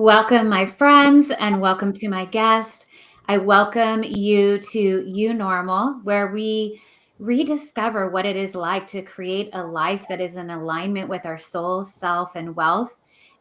Welcome, my friends, and welcome to my guest. I welcome you to You Normal, where we rediscover what it is like to create a life that is in alignment with our soul, self, and wealth,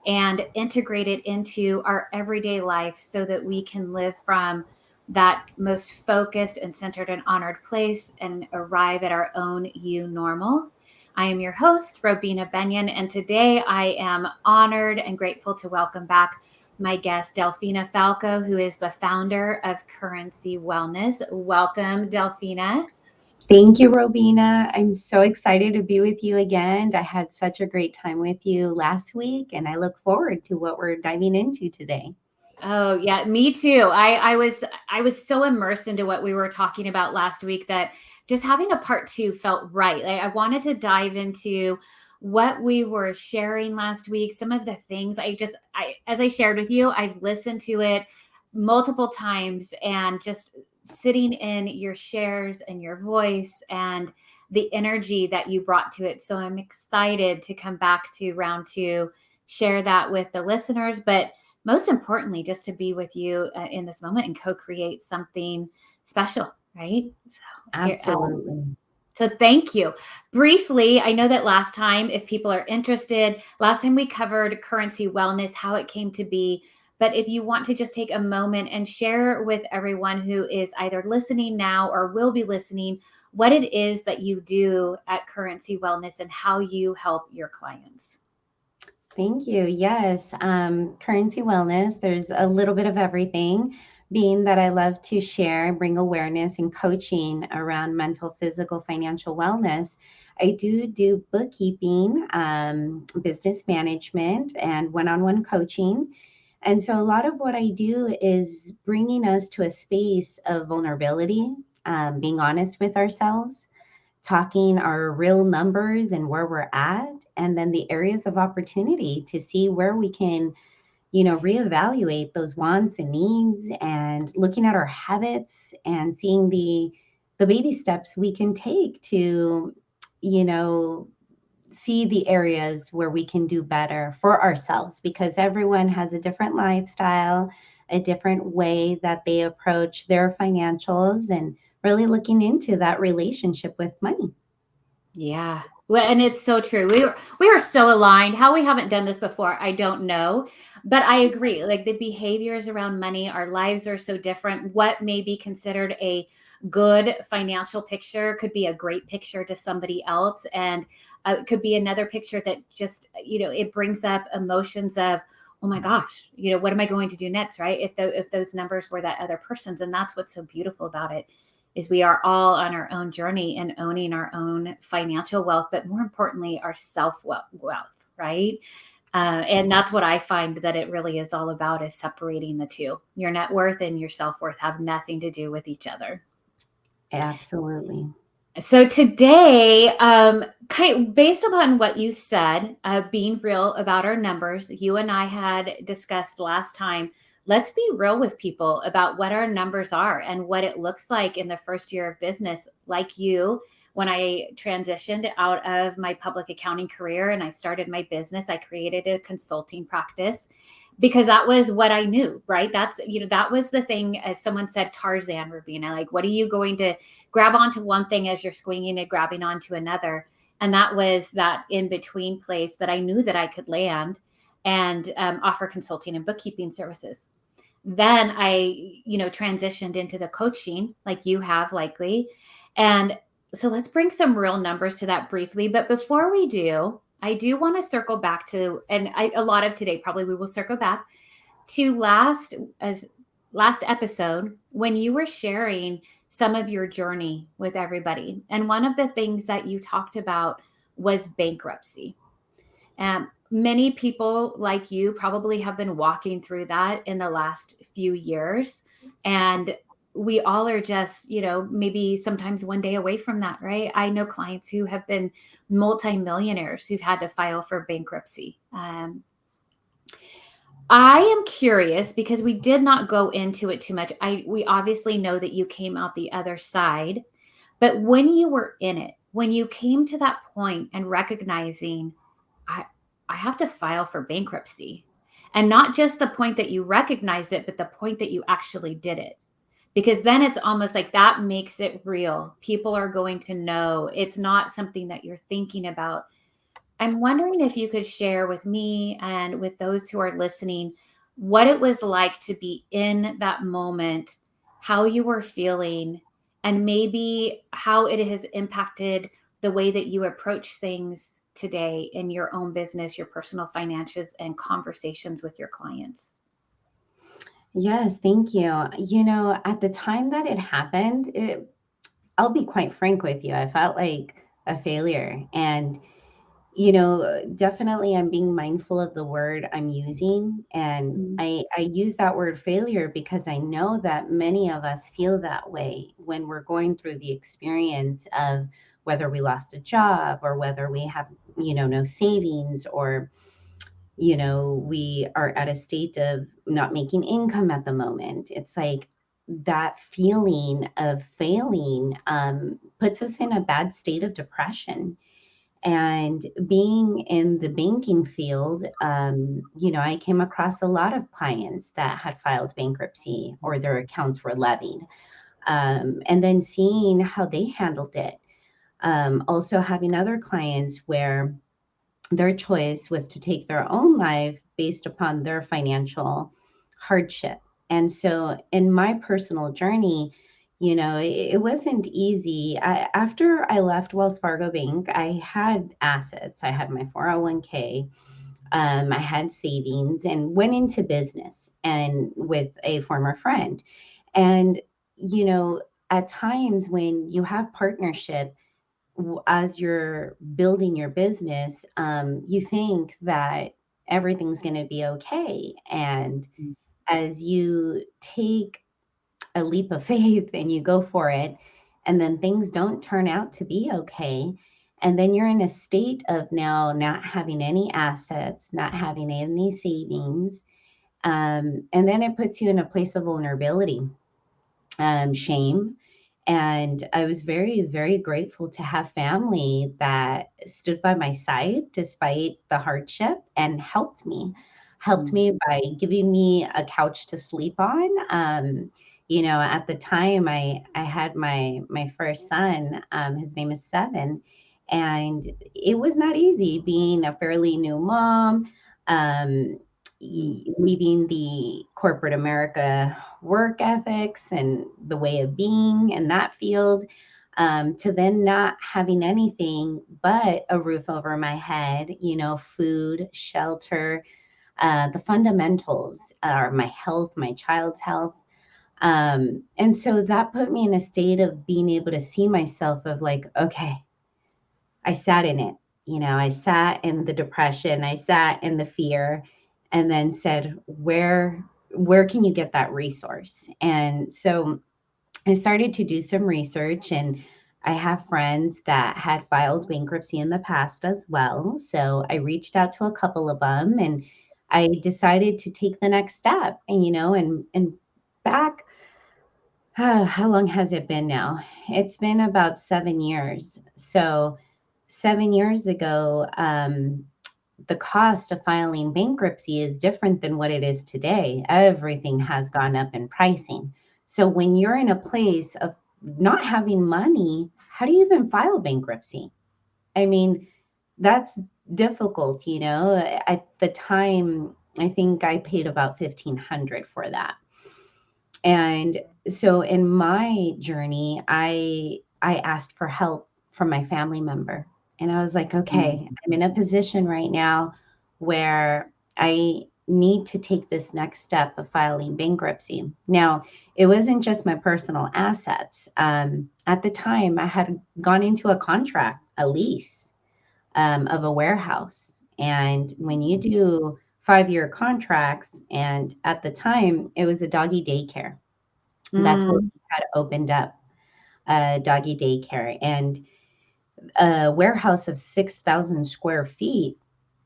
and integrate it into our everyday life so that we can live from that most focused and centered and honored place and arrive at our own You Normal. I am your host, Robina Bennion, and today I am honored and grateful to welcome back my guest, Delphina Falco, who is the founder of Currency Wellness. Welcome, Delphina. Thank you, Robina. I'm so excited to be with you again. I had such a great time with you last week, and I look forward to what we're diving into today. Oh yeah, me too. I was so immersed into what we were talking about last week that just having a part two felt right. Like I wanted to dive into what we were sharing last week, some of the things I as I shared with you, I've listened to it multiple times and just sitting in your shares and your voice and the energy that you brought to it. So I'm excited to come back to round two, share that with the listeners, but most importantly, just to be with you in this moment and co-create something special, right? So here, Absolutely. so thank you. Briefly, I know that last time, if people are interested, last time we covered currency wellness, how it came to be. But if you want to just take a moment and share with everyone who is either listening now or will be listening, what it is that you do at Currency Wellness and how you help your clients. Thank you. Yes, currency wellness, there's a little bit of everything, being that I love to share and bring awareness and coaching around mental, physical, financial wellness. I do bookkeeping, business management, and one on one coaching. And so a lot of what I do is bringing us to a space of vulnerability, being honest with ourselves, talking our real numbers and where we're at, and then the areas of opportunity to see where we can, reevaluate those wants and needs, and looking at our habits and seeing the baby steps we can take to, you know, see the areas where we can do better for ourselves, because everyone has a different lifestyle, a different way that they approach their financials, and really looking into that relationship with money. Yeah. Well, and it's so true. We are so aligned. How we haven't done this before, I don't know. But I agree. Like the behaviors around money, our lives are so different. What may be considered a good financial picture could be a great picture to somebody else. And it could be another picture that just, it brings up emotions of, oh my gosh, what am I going to do next? Right. If those numbers were that other person's. And that's what's so beautiful about it is we are all on our own journey and owning our own financial wealth, but more importantly, our self wealth, right? And that's what I find that it really is all about is separating the two. Your net worth and your self worth have nothing to do with each other. Absolutely. So today, based upon what you said, being real about our numbers, you and I had discussed last time. Let's be real with people about what our numbers are and what it looks like in the first year of business. Like you, when I transitioned out of my public accounting career and I started my business, I created a consulting practice because that was what I knew, right? That was the thing, as someone said, Tarzan, Rubina, like, what are you going to grab onto one thing as you're swinging and grabbing onto another? And that was that in between place that I knew that I could land and offer consulting and bookkeeping services. Then I transitioned into the coaching like you have likely. And so let's bring some real numbers to that briefly. But before we do, I do want to circle back to, and a lot of today probably we will circle back to last episode when you were sharing some of your journey with everybody. And one of the things that you talked about was bankruptcy. Many people like you probably have been walking through that in the last few years. And we all are just, maybe sometimes one day away from that, right? I know clients who have been multimillionaires who've had to file for bankruptcy. I am curious because we did not go into it too much. We obviously know that you came out the other side, but when you were in it, when you came to that point and recognizing I I have to file for bankruptcy. And not just the point that you recognize it, but the point that you actually did it. Because then it's almost like that makes it real. People are going to know it's not something that you're thinking about. I'm wondering if you could share with me and with those who are listening what it was like to be in that moment, how you were feeling, and maybe how it has impacted the way that you approach things today in your own business, your personal finances, and conversations with your clients. Yes, thank you. You know, at the time that it happened, I'll be quite frank with you, I felt like a failure. And definitely I'm being mindful of the word I'm using. And Mm, I use that word failure because I know that many of us feel that way when we're going through the experience of whether we lost a job or whether we have, no savings, or, we are at a state of not making income at the moment. It's like that feeling of failing puts us in a bad state of depression. And being in the banking field, I came across a lot of clients that had filed bankruptcy or their accounts were levied, and then seeing how they handled it. Also, having other clients where their choice was to take their own life based upon their financial hardship. And so, in my personal journey, it wasn't easy. After I left Wells Fargo Bank, I had assets. I had my 401k, I had savings, and went into business and with a former friend. And, you know, at times when you have partnership, as you're building your business, you think that everything's going to be okay. And mm, as you take a leap of faith and you go for it, and then things don't turn out to be okay. And then you're in a state of now not having any assets, not having any savings. And then it puts you in a place of vulnerability, shame. And I was very, very grateful to have family that stood by my side despite the hardship and helped mm, me by giving me a couch to sleep on. At the time I had my first son, his name is Seven, and it was not easy being a fairly new mom, um, mm, leaving the corporate America work ethics and the way of being in that field, to then not having anything but a roof over my head, food, shelter, the fundamentals are my health, my child's health. And so that put me in a state of being able to see myself of like, okay, I sat in it. I sat in the depression, I sat in the fear, and then said, where can you get that resource? And so I started to do some research, and I have friends that had filed bankruptcy in the past as well. So I reached out to a couple of them, and I decided to take the next step. And back, how long has it been now? It's been about 7 years. So 7 years ago, the cost of filing bankruptcy is different than what it is today. Everything has gone up in pricing. So when you're in a place of not having money, how do you even file bankruptcy? I mean, that's difficult, At the time, I think I paid about 1,500 for that. And so in my journey, I asked for help from my family member. And I was like, mm, okay, I'm in a position right now where I need to take this next step of filing bankruptcy. Now, it wasn't just my personal assets. At the time, I had gone into a contract, a lease, of a warehouse. And when you do 5-year contracts, and at the time, it was a doggy daycare. That's where mm, we had opened up a doggy daycare, and a warehouse of 6,000 square feet.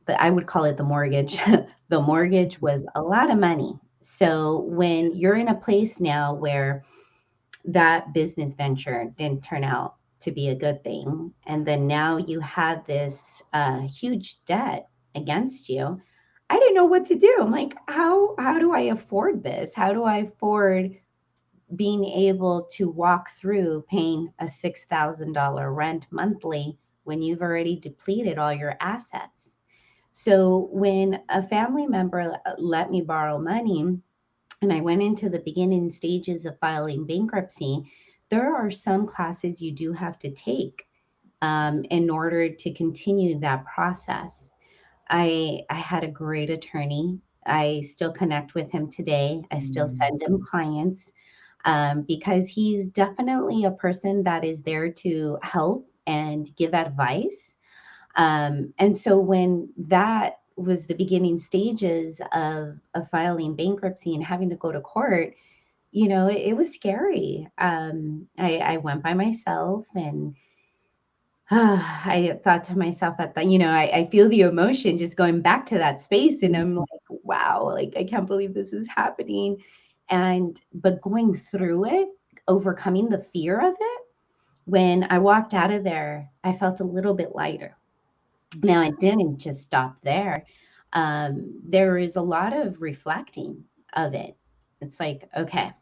But I would call it the mortgage. The mortgage was a lot of money. So when you're in a place now where that business venture didn't turn out to be a good thing, and then now you have this huge debt against you, I didn't know what to do. I'm like, how do I afford this? How do I afford being able to walk through paying a $6,000 rent monthly when you've already depleted all your assets? So when a family member let me borrow money and I went into the beginning stages of filing bankruptcy, there are some classes you do have to take in order to continue that process. I had a great attorney. I still connect with him today. I still send him clients because he's definitely a person that is there to help and give advice. And so when that was the beginning stages of filing bankruptcy and having to go to court, it was scary. I went by myself and I thought to myself at the, I feel the emotion just going back to that space. And I'm like, wow, like, I can't believe this is happening. But going through it, overcoming the fear of it, when I walked out of there, I felt a little bit lighter. Now, it didn't just stop there. There is a lot of reflecting of it. It's like, okay,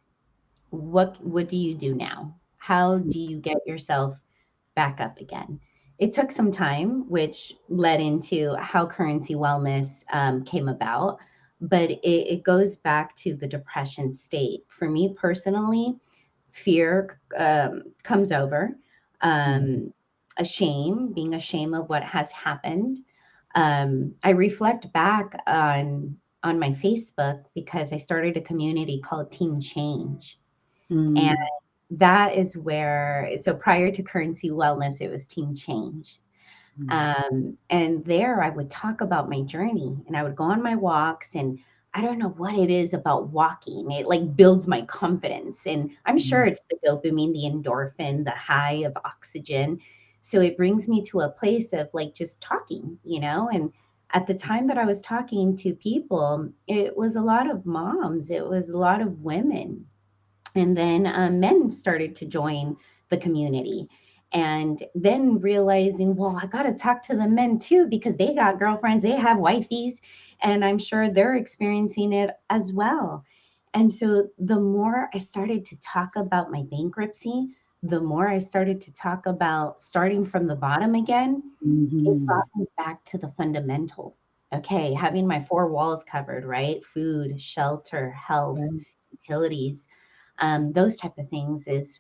what do you do now? How do you get yourself back up again? It took some time, which led into how currency wellness came about, but it goes back to the depression state. For me personally, fear comes over, a shame, being ashamed of what has happened. I reflect back on my Facebook because I started a community called Teen Change. And Mm. that is where, so prior to Currency Wellness, it was Teen Change. And there I would talk about my journey and I would go on my walks, and I don't know what it is about walking. It like builds my confidence. And I'm sure it's the dopamine, the endorphin, the high of oxygen. So it brings me to a place of like just talking. And at the time that I was talking to people, it was a lot of moms, it was a lot of women, and then men started to join the community. And then realizing, well, I got to talk to the men too, because they got girlfriends, they have wifeys, and I'm sure they're experiencing it as well. And so the more I started to talk about my bankruptcy, the more I started to talk about starting from the bottom again, it brought me back to the fundamentals. Okay, having my four walls covered, right? Food, shelter, health, utilities, those type of things is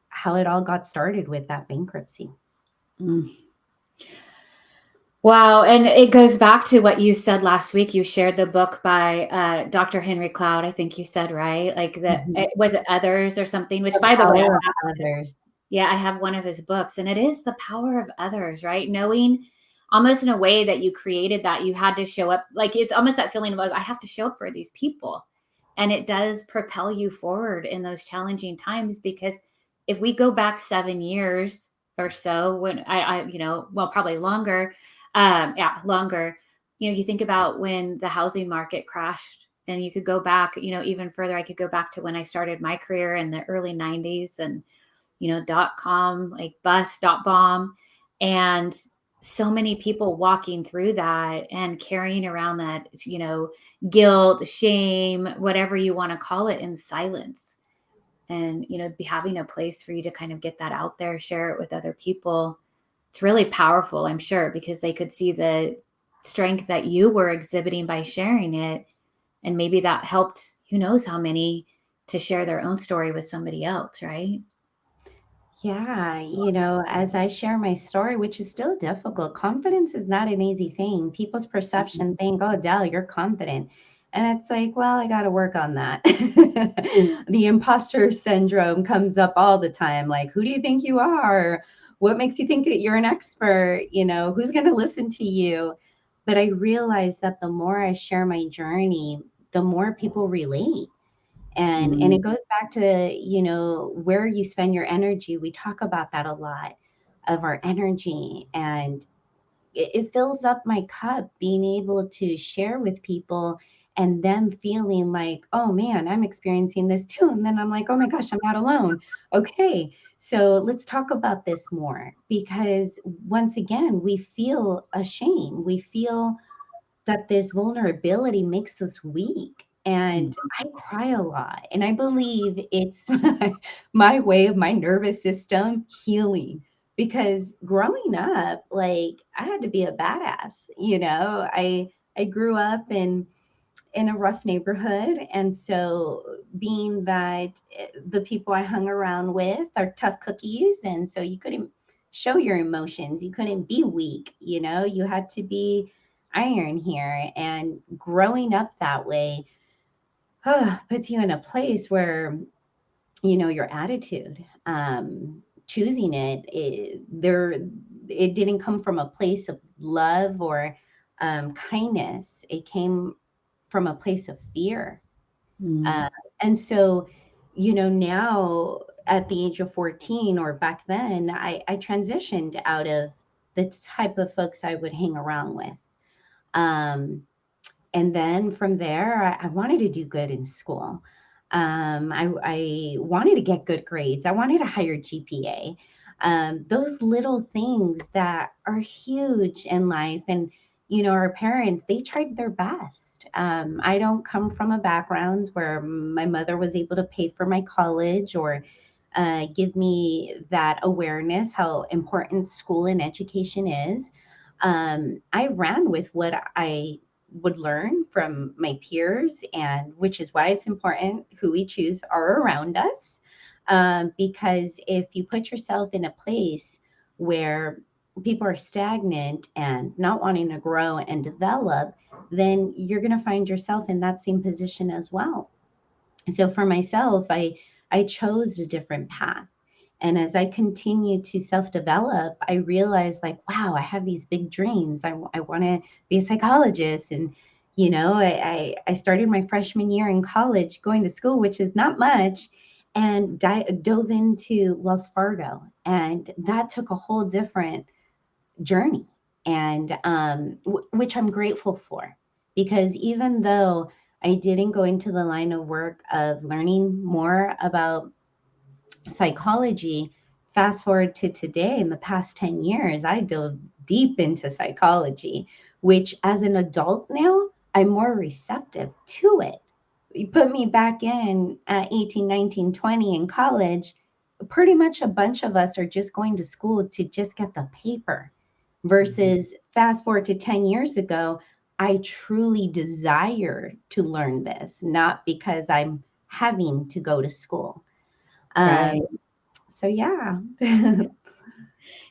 how it all got started with that bankruptcy. Wow. And it goes back to what you said last week. You shared the book by Dr. Henry Cloud, I think you said, right? Like that, Mhm. was it Others or something? Which, The by the way, power of others. yeah, I have one of his books, and it is the power of others, right? Knowing almost in a way that you created that you had to show up. Like it's almost that feeling of like, I have to show up for these people. And it does propel you forward in those challenging times, because if we go back 7 years or so, when well, probably longer, yeah, longer, you think about when the housing market crashed, and you could go back, even further. I could go back to when I started my career in the early 90s, and .com, like bust, .bomb, and so many people walking through that and carrying around that, guilt, shame, whatever you want to call it, in silence. And, be having a place for you to kind of get that out there, share it with other people. It's really powerful, I'm sure, because they could see the strength that you were exhibiting by sharing it. And maybe that helped, who knows how many, to share their own story with somebody else, right? Yeah, as I share my story, which is still difficult, confidence is not an easy thing. People's perception think, oh, Dell, you're confident. And it's like, well, I got to work on that. The imposter syndrome comes up all the time. Like, who do you think you are? What makes you think that you're an expert? Who's going to listen to you? But I realize that the more I share my journey, the more people relate. And Mm. it goes back to, where you spend your energy. We talk about that a lot, of our energy, and it fills up my cup being able to share with people and them feeling like, oh man, I'm experiencing this too. And then I'm like, oh my gosh, I'm not alone. Okay, so let's talk about this more, because once again, we feel ashamed, we feel that this vulnerability makes us weak. And I cry a lot. And I believe it's my way of my nervous system healing. Because growing up, like I had to be a badass, you know. I grew up in a rough neighborhood. And so, being that the people I hung around with are tough cookies, and so you couldn't show your emotions, you couldn't be weak, you know, you had to be iron here. And growing up that way puts you in a place where, you know, your attitude, choosing it didn't come from a place of love or kindness. It came from a place of fear. Mm. Uh, and so, you know, now at the age of 14 or back then, I transitioned out of the type of folks I would hang around with. Um, and then from there, I wanted to do good in school. I wanted to get good grades. I wanted a higher GPA. Those little things that are huge in life. And, you know, our parents, they tried their best. I don't come from a background where my mother was able to pay for my college or give me that awareness, how important school and education is. I ran with what I would learn from my peers, and which is why it's important who we choose are around us. Because if you put yourself in a place where people are stagnant and not wanting to grow and develop, then you're going to find yourself in that same position as well. So for myself, I chose a different path. And as I continue to self develop, I realized like, wow, I have these big dreams. I want to be a psychologist. And, you know, I started my freshman year in college going to school, which is not much, and dove into Wells Fargo. And that took a whole different journey, and which I'm grateful for, because even though I didn't go into the line of work of learning more about psychology, fast forward to today, in the past 10 years, I dove deep into psychology, which as an adult now, I'm more receptive to it. You put me back in at 18, 19, 20 in college, pretty much a bunch of us are just going to school to just get the paper. Versus fast forward to 10 years ago, I truly desire to learn this, not because I'm having to go to school. Um, Right. so yeah.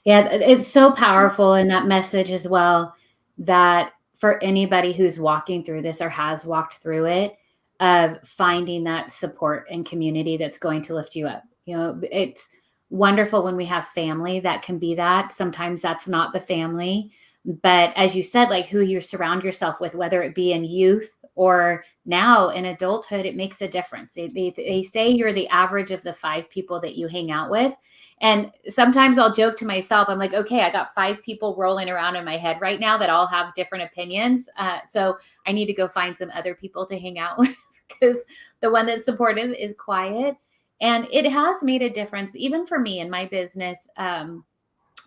Yeah, it's so powerful in that message as well, that for anybody who's walking through this or has walked through it, of finding that support and community that's going to lift you up. You know, it's wonderful when we have family that can be that. Sometimes that's not the family, but as you said, like who you surround yourself with, whether it be in youth or now in adulthood, it makes a difference. They say you're the average of the 5 people that you hang out with. And sometimes I'll joke to myself, I'm like, okay, I got 5 people rolling around in my head right now that all have different opinions. So I need to go find some other people to hang out with, because the one that's supportive is quiet. And it has made a difference, even for me in my business.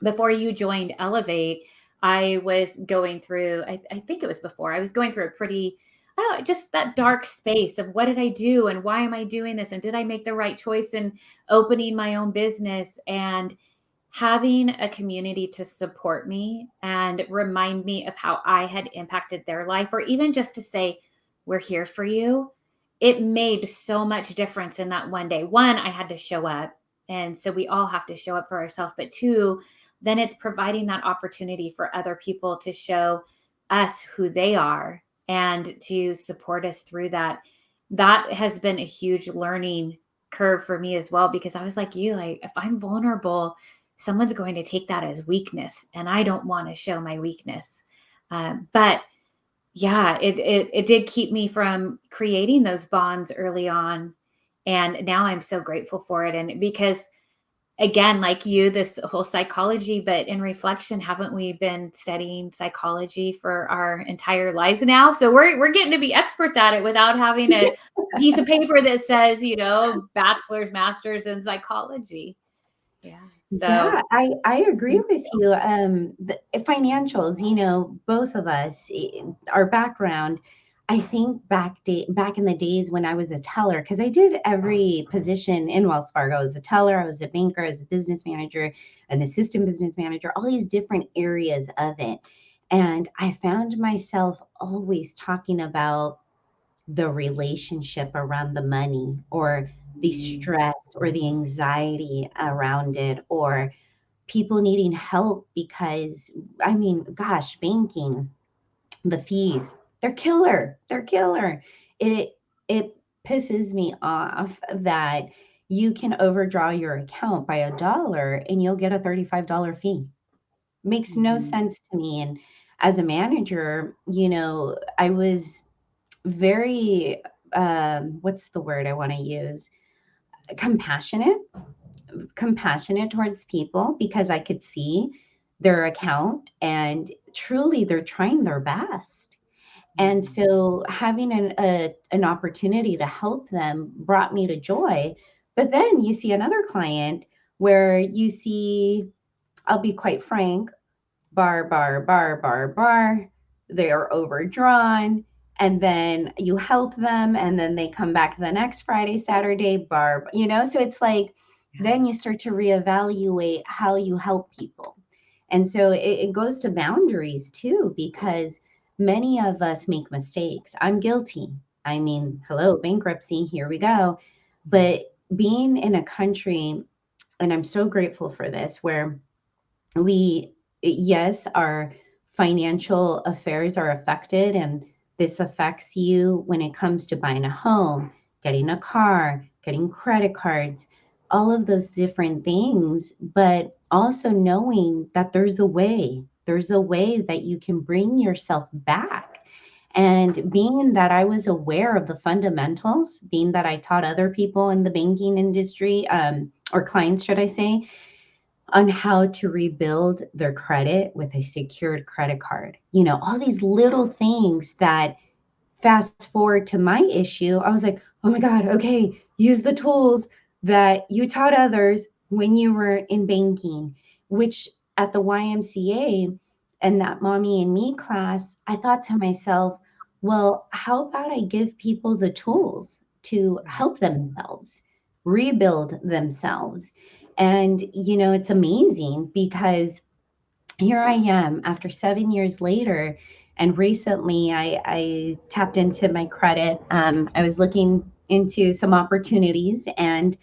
Before you joined Elevate, I was going through, I think it was before, I was going through a pretty, I don't know, just that dark space of what did I do and why am I doing this? And did I make the right choice in opening my own business? And having a community to support me and remind me of how I had impacted their life, or even just to say, we're here for you. It made so much difference in that one day. One, I had to show up. And so we all have to show up for ourselves. But two, then it's providing that opportunity for other people to show us who they are and to support us through that. That has been a huge learning curve for me as well, because I was like you, like if I'm vulnerable, someone's going to take that as weakness, and I don't want to show my weakness. But yeah, it did keep me from creating those bonds early on, and now I'm so grateful for it. And because again, like you, this whole psychology, but in reflection, haven't we been studying psychology for our entire lives now? So we're getting to be experts at it without having a piece of paper that says, you know, bachelor's, master's in psychology. Yeah. So Yeah, I agree with you. The financials, both of us, our background, I think back in the days when I was a teller, because I did every position in Wells Fargo. I was a teller, I was a banker, I was a business manager, an assistant business manager, all these different areas of it. And I found myself always talking about the relationship around the money, or the mm, stress or the anxiety around it, or people needing help because, I mean, gosh, banking, the fees, they're killer. They're killer. It pisses me off that you can overdraw your account by $1 and you'll get a $35 fee. Makes no mhm, sense to me. And as a manager, I was very, what's the word I want to use? Compassionate towards people, because I could see their account and truly they're trying their best. And mhm, so having an opportunity to help them brought me to joy. But then you see another client where you see, I'll be quite frank, bar, bar, bar, bar, bar. They are overdrawn. And then you help them, and then they come back the next Friday, Saturday, So it's like, then yeah, you start to reevaluate how you help people. And so it goes to boundaries too, because many of us make mistakes. I'm guilty. I mean, hello, bankruptcy, here we go. But being in a country, and I'm so grateful for this, where we yes, our financial affairs are affected, and this affects you when it comes to buying a home, getting a car, getting credit cards, all of those different things, but also knowing that there's a way that you can bring yourself back. And being that I was aware of the fundamentals, being that I taught other people in the banking industry, or clients, should I say, on how to rebuild their credit with a secured credit card. All these little things that, fast forward to my issue, I was like, oh my God, okay, use the tools that you taught others when you were in banking, which at the YMCA and that mommy and me class, I thought to myself, well, how about I give people the tools to yeah, help themselves, rebuild themselves? And, it's amazing because here I am after 7 years later. And recently I tapped into my credit. I was looking into some opportunities, and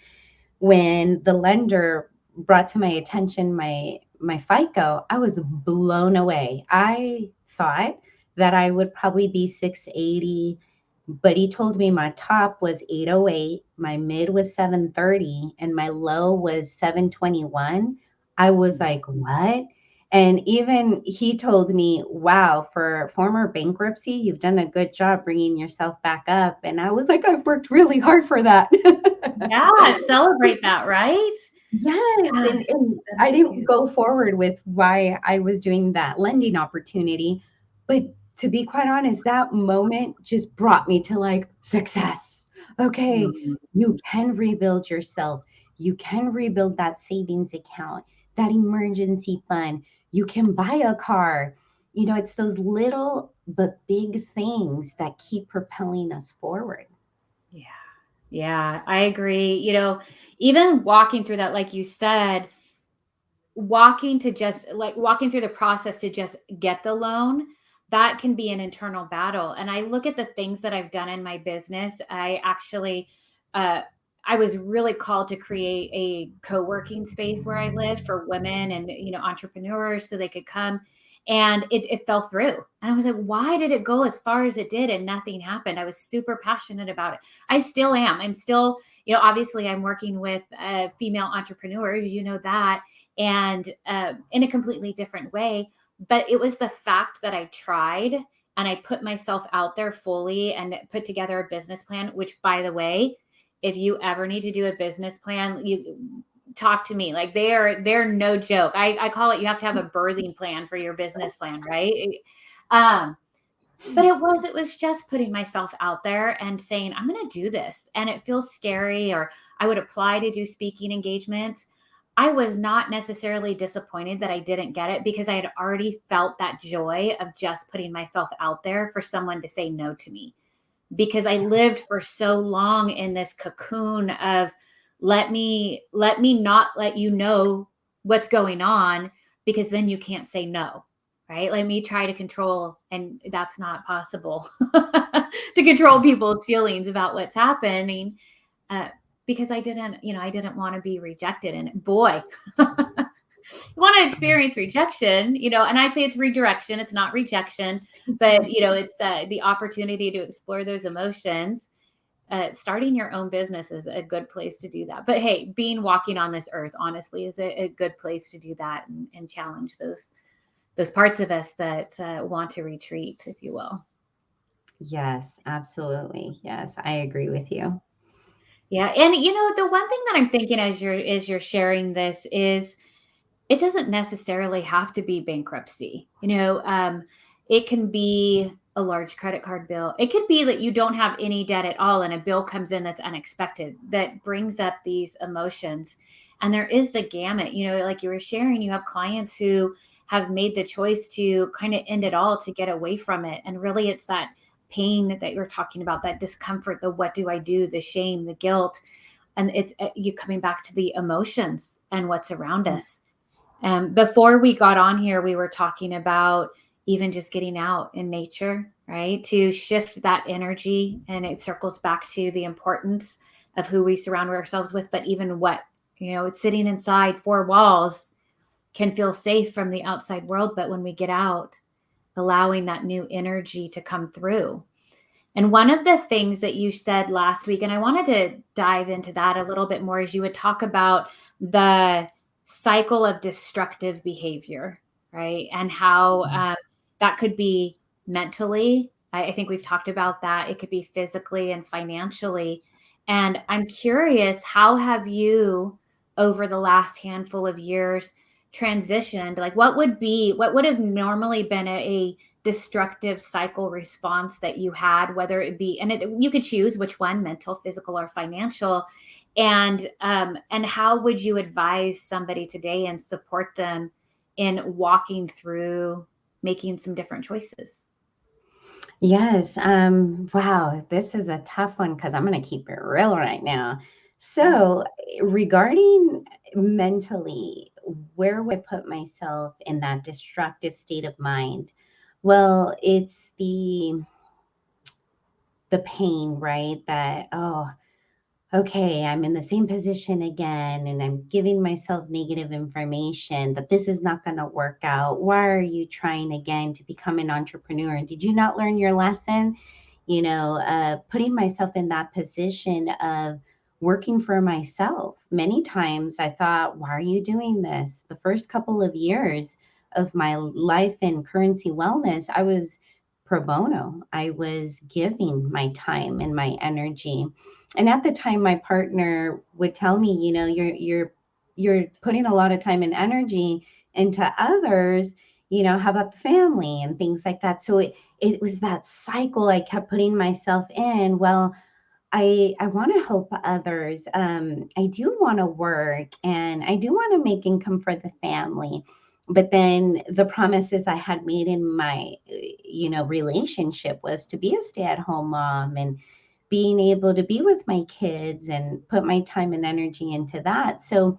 when the lender brought to my attention my FICO, I was blown away. I thought that I would probably be 680, but he told me my top was 808, my mid was 730, and my low was 721. I was mhm, like, "What?" And even he told me, "Wow, for former bankruptcy, you've done a good job bringing yourself back up." And I was like, "I've worked really hard for that." yeah, celebrate that, right? Yes, Yeah, and that's I didn't cute. go forward with why I was doing that lending opportunity, but to be quite honest, that moment just brought me to, like, success. Okay, Mhm, you can rebuild yourself. You can rebuild that savings account, that emergency fund. You can buy a car. It's those little but big things that keep propelling us forward. yeah. Yeah, I agree. Even walking through that, like you said, walking through the process to just get the loan, that can be an internal battle. And I look at the things that I've done in my business. Uh, I was really called to create a co-working space where I live for women and entrepreneurs so they could come. And it fell through. And I was like, why did it go as far as it did and nothing happened? I was super passionate about it. I still am. I'm still, obviously I'm working with female entrepreneurs, that, and in a completely different way. But it was the fact that I tried and I put myself out there fully and put together a business plan, which, by the way, if you ever need to do a business plan, you talk to me. Like they're no joke. I call it, you have to have a birthing plan for your business plan, right? Um, but it was just putting myself out there and saying, I'm going to do this. And it feels scary, or I would apply to do speaking engagements. I was not necessarily disappointed that I didn't get it, because I had already felt that joy of just putting myself out there for someone to say no to me, because I lived for so long in this cocoon of, let me not let you know what's going on, because then you can't say no. Right? Let me try to control, and that's not possible, to control people's feelings about what's happening, uh, because I didn't want to be rejected. And boy, you want to experience rejection, and I say it's redirection, it's not rejection, but it's the opportunity to explore those emotions. Starting your own business is a good place to do that. But hey, being walking on this earth, honestly, is a good place to do that, and challenge those parts of us that want to retreat, if you will. Yes, absolutely. Yes, I agree with you. Yeah, and the one thing that I'm thinking as you're sharing this is, it doesn't necessarily have to be bankruptcy. It can be a large credit card bill. It could be that you don't have any debt at all and a bill comes in that's unexpected, that brings up these emotions. And there is the gamut, like you were sharing, you have clients who have made the choice to kind of end it all to get away from it. And really, it's that pain that you're talking about, that discomfort, the what do I do, the shame, the guilt. And it's you coming back to the emotions and what's around us. Before we got on here, we were talking about even just getting out in nature, right? To shift that energy. And it circles back to the importance of who we surround ourselves with, but even what, sitting inside four walls can feel safe from the outside world. But when we get out, allowing that new energy to come through. And one of the things that you said last week, and I wanted to dive into that a little bit more, is you would talk about the cycle of destructive behavior, right? And how that could be mentally. I think we've talked about that. It could be physically and financially. And I'm curious, how have you, over the last handful of years, transitioned? Like, what would have normally been a destructive cycle response that you had, whether it be, and you could choose which one, mental, physical, or financial. And how would you advise somebody today and support them in walking through making some different choices? Yes. Wow, this is a tough one because I'm going to keep it real right now. Yeah. So, regarding mentally, where would I put myself in that destructive state of mind? Well, it's the pain, right? That, oh, okay, I'm in the same position again, and I'm giving myself negative information that this is not going to work out. Why are you trying again to become an entrepreneur? And did you not learn your lesson? Putting myself in that position of working for myself. Many times I thought, why are you doing this? The first couple of years of my life in currency wellness, I was pro bono. I was giving my time and my energy. And at the time, my partner would tell me, you're putting a lot of time and energy into others. How about the family and things like that? So it was that cycle I kept putting myself in. Well, I want to help others. I do want to work and I do want to make income for the family. But then the promises I had made in my, relationship was to be a stay-at-home mom and being able to be with my kids and put my time and energy into that. So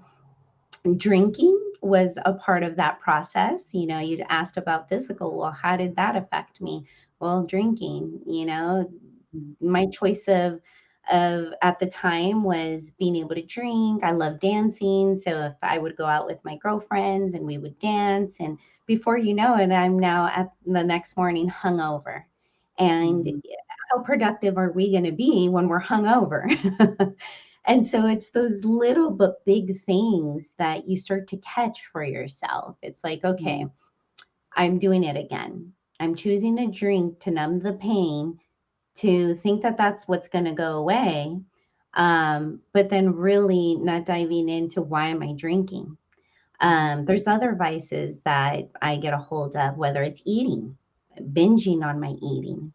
drinking was a part of that process. You'd asked about physical. Well, how did that affect me? Well, drinking, my choice of at the time was being able to drink. I love dancing. So if I would go out with my girlfriends and we would dance, and before you know it, I'm now at the next morning hungover. And Mhm. how productive are we going to be when we're hungover? And so it's those little but big things that you start to catch for yourself. It's like, okay, Mhm. I'm doing it again. I'm choosing a drink to numb the pain, to think that that's what's going to go away. But then really not diving into why am I drinking? Mhm. There's other vices that I get a hold of, whether it's eating, binging on my eating.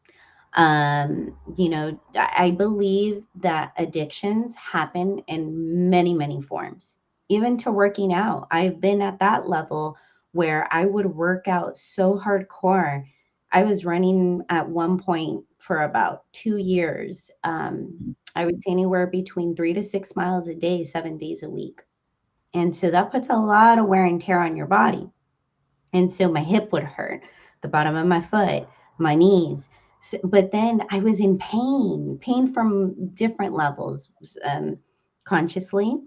I believe that addictions happen in many, many forms. even to working out. I've been at that level where I would work out so hardcore. I was running at one point for about 2 years. I would say anywhere between 3 to 6 miles a day, 7 days a week. And so that puts a lot of wear and tear on your body. And so my hip would hurt, the bottom of my foot, my knees. So, but then I was in pain from different levels, consciously,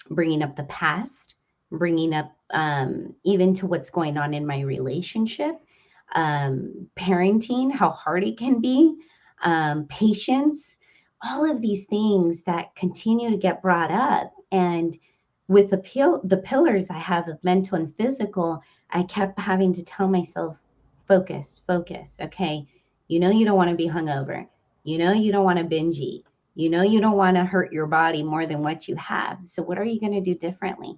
bringing up the past, bringing up even to what's going on in my relationship, parenting, how hard it can be, patience, all of these things that continue to get brought up. And with the pillars I have of mental and physical, I kept having to tell myself, focus, focus. Okay. You don't want to be hungover. You don't want to binge eat. You don't want to hurt your body more than what you have. So, what are you going to do differently?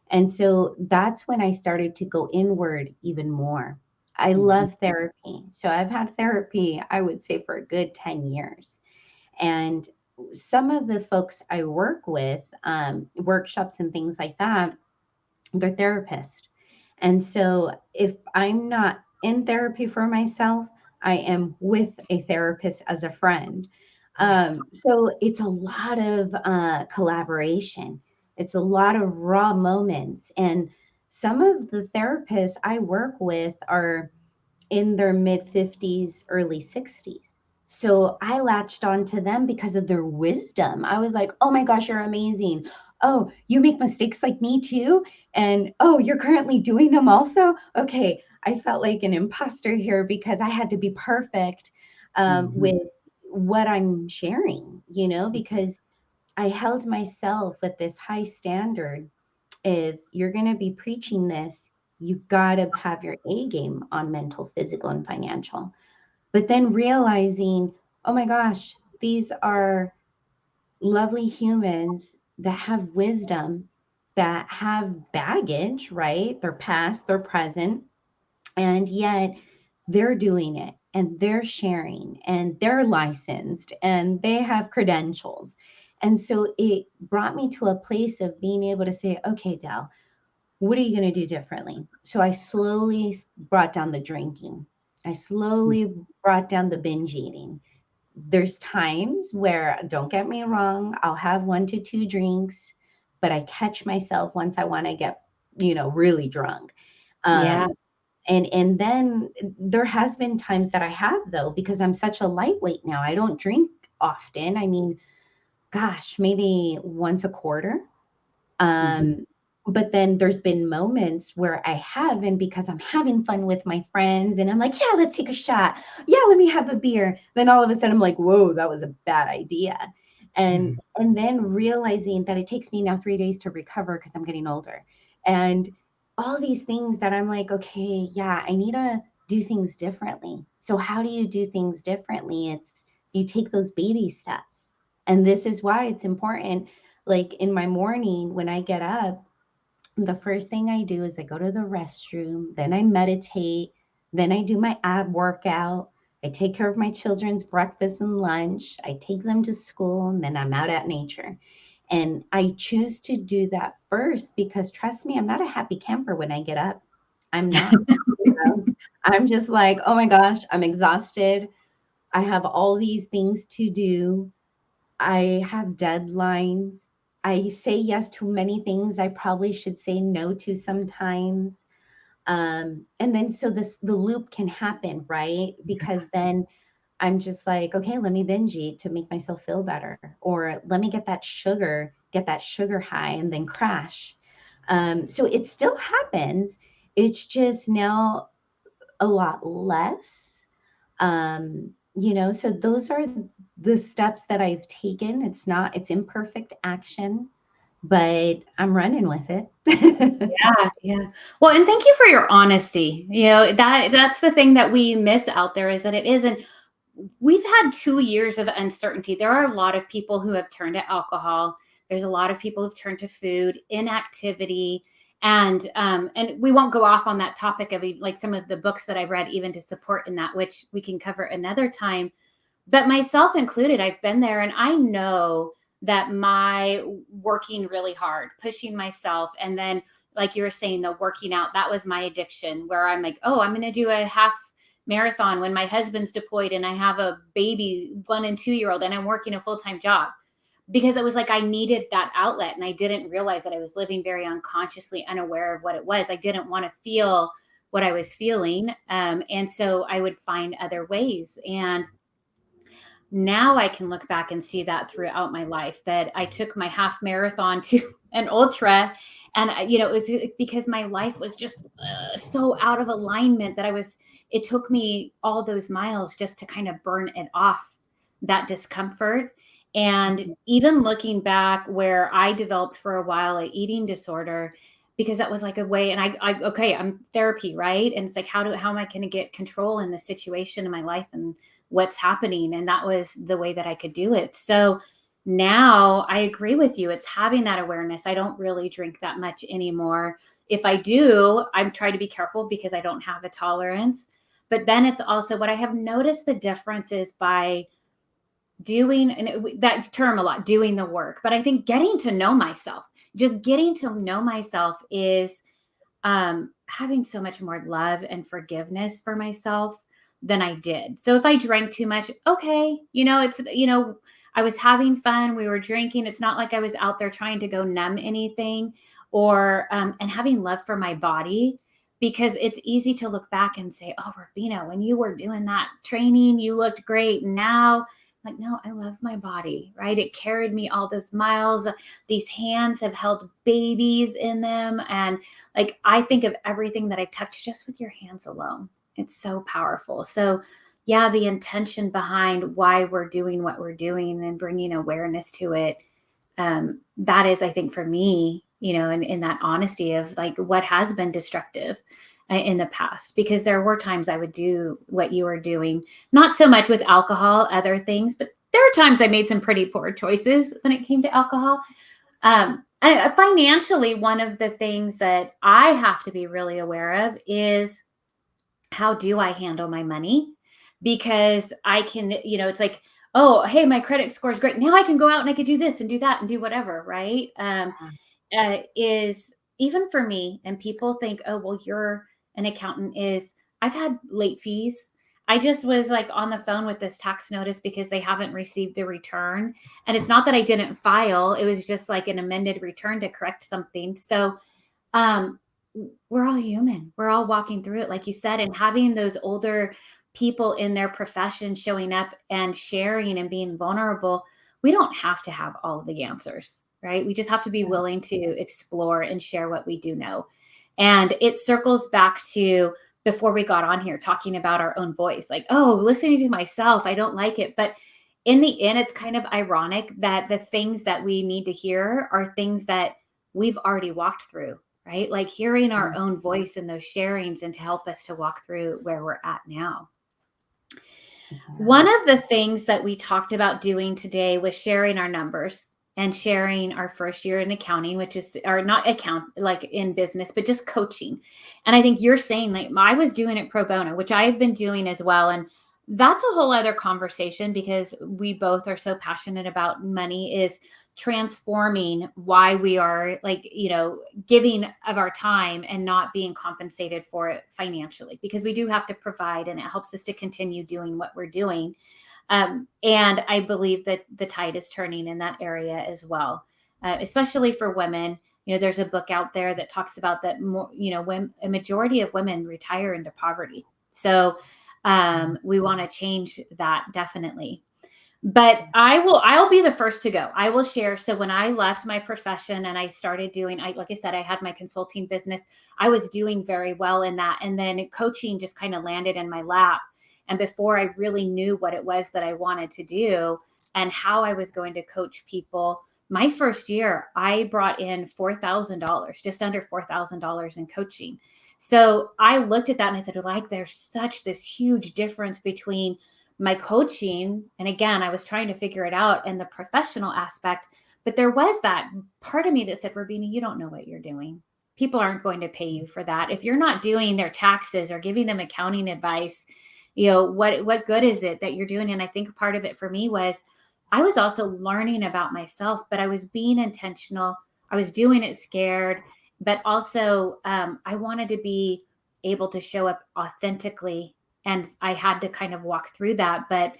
And so that's when I started to go inward even more. I Mhm. love therapy. So, I've had therapy, I would say, for a good 10 years. And some of the folks I work with, workshops and things like that, they're therapists. And so if I'm not in therapy for myself, I am with a therapist as a friend. Yeah. So it's a lot of collaboration. It's a lot of raw moments. And some of the therapists I work with are in their mid 50s, early 60s. So I latched on to them because of their wisdom. I was like, oh my gosh, you're amazing. Oh, you make mistakes like me too. And oh, you're currently doing them also. Okay. I felt like an imposter here because I had to be perfect Mhm. with what I'm sharing, because I held myself with this high standard. If you're going to be preaching this, you got to have your A game on mental, physical, and financial. But then realizing, oh my gosh, these are lovely humans that have wisdom, that have baggage, right? Their past, their present, and yet they're doing it and they're sharing and they're licensed and they have credentials. And so it brought me to a place of being able to say, okay, Dell, what are you going to do differently? So I slowly brought down the drinking. I slowly brought down the binge eating. There's times where, don't get me wrong, I'll have 1 to 2 drinks, but I catch myself once I want to get, really drunk. Yeah. Um, and then there has been times that I have though, because I'm such a lightweight now. I don't drink often. I mean, gosh, maybe once a quarter. Mhm. Um, but then there's been moments where I haven't because I'm having fun with my friends and I'm like, yeah, let's take a shot. Yeah, let me have a beer. Then all of a sudden I'm like, whoa, that was a bad idea. And Mhm. and then realizing that it takes me now 3 days to recover because I'm getting older. And all these things that I'm like, okay, yeah, I need to do things differently. So how do you do things differently? It's you take those baby steps. And this is why it's important, like in my morning when I get up, the first thing I do is I go to the restroom, then I meditate, then I do my ab workout. I take care of my children's breakfast and lunch. I take them to school, and then I'm out at nature. And I choose to do that first because trust me, I'm not a happy camper when I get up. I'm not. I'm just like, oh my gosh, I'm exhausted. I have all these things to do. I have deadlines. I say yes to many things I probably should say no to sometimes. And then so the loop can happen, right? Because then I'm just like, okay, let me binge eat to make myself feel better, or let me get that sugar high, and then crash. So it still happens. It's just now a lot less. So those are the steps that I've taken. It's imperfect action, but I'm running with it. Yeah, yeah. Well, and thank you for your honesty. That's the thing that we miss out there is that it isn't. We've had 2 years of uncertainty. There are a lot of people who have turned to alcohol. There's a lot of people who've turned to food, inactivity, and we won't go off on that topic of like some of the books that I've read even to support in that, which we can cover another time. But myself included, I've been there, and I know that my working really hard, pushing myself, and then like you were saying, the working out, that was my addiction, where I'm like, oh, I'm going to do a half marathon when my husband's deployed and I have a baby, 1 and 2 year old, and I'm working a full-time job, because it was like I needed that outlet, and I didn't realize that I was living very unconsciously unaware of what it was. I didn't want to feel what I was feeling. And so I would find other ways. And now I can look back and see that throughout my life, that I took my half marathon to an ultra. And, it was because my life was just so out of alignment that it took me all those miles just to kind of burn it off, that discomfort. And even looking back, where I developed for a while an eating disorder, because that was like a way, and okay, I'm therapy, right? And it's like, how am I going to get control in the situation in my life and what's happening? And that was the way that I could do it. So now I agree with you. It's having that awareness. I don't really drink that much anymore. If I do, I'm trying to be careful because I don't have a tolerance. But then it's also what I have noticed the difference is by doing, and that term a lot, doing the work. But I think getting to know myself, just getting to know myself is having so much more love and forgiveness for myself than I did. So if I drank too much, okay, I was having fun. We were drinking. It's not like I was out there trying to go numb anything, or, and having love for my body, because it's easy to look back and say, oh, Robina, when you were doing that training, you looked great. And now, like, no, I love my body, right? It carried me all those miles. These hands have held babies in them. And like, I think of everything that I've touched just with your hands alone. It's so powerful. So yeah, the intention behind why we're doing what we're doing and bringing awareness to it. That is, I think for me, in that honesty of like what has been destructive in the past, because there were times I would do what you were doing, not so much with alcohol, other things, but there are times I made some pretty poor choices when it came to alcohol. And financially, one of the things that I have to be really aware of is, how do I handle my money? Because I can, it's like, oh, hey, my credit score is great. Now I can go out and I could do this and do that and do whatever, right? Is even for me, and people think, oh, well, you're an accountant, is I've had late fees. I just was like on the phone with this tax notice because they haven't received the return. And it's not that I didn't file, it was just like an amended return to correct something. So um, we're all human. We're all walking through it, like you said, and having those older people in their profession showing up and sharing and being vulnerable. We don't have to have all of the answers, right? We just have to be willing to explore and share what we do know. And it circles back to before we got on here talking about our own voice, like, oh, listening to myself, I don't like it. But in the end, it's kind of ironic that the things that we need to hear are things that we've already walked through, right? Like hearing our own voice in those sharings, and to help us to walk through where we're at now. One of the things that we talked about doing today was sharing our numbers and sharing our first year in accounting, which is, or not account, like in business, but just coaching. And I think you're saying, like, I was doing it pro bono, which I've been doing as well. And that's a whole other conversation, because we both are so passionate about money, is transforming why we are like, giving of our time and not being compensated for it financially, because we do have to provide, and it helps us to continue doing what we're doing. And I believe that the tide is turning in that area as well, especially for women. There's a book out there that talks about that more, when a majority of women retire into poverty. So we want to change that, definitely. But I'll be the first to go. I will share. So when I left my profession and I started doing, like I said, I had my consulting business. I was doing very well in that. And then coaching just kind of landed in my lap. And before I really knew what it was that I wanted to do and how I was going to coach people, my first year, I brought in $4,000, just under $4,000 in coaching. So I looked at that and I said, like, there's such this huge difference between my coaching. And again, I was trying to figure it out in the professional aspect, but there was that part of me that said, Robina, you don't know what you're doing. People aren't going to pay you for that. If you're not doing their taxes or giving them accounting advice, what good is it that you're doing? And I think part of it for me was I was also learning about myself, but I was being intentional. I was doing it scared, but also I wanted to be able to show up authentically. And I had to kind of walk through that. But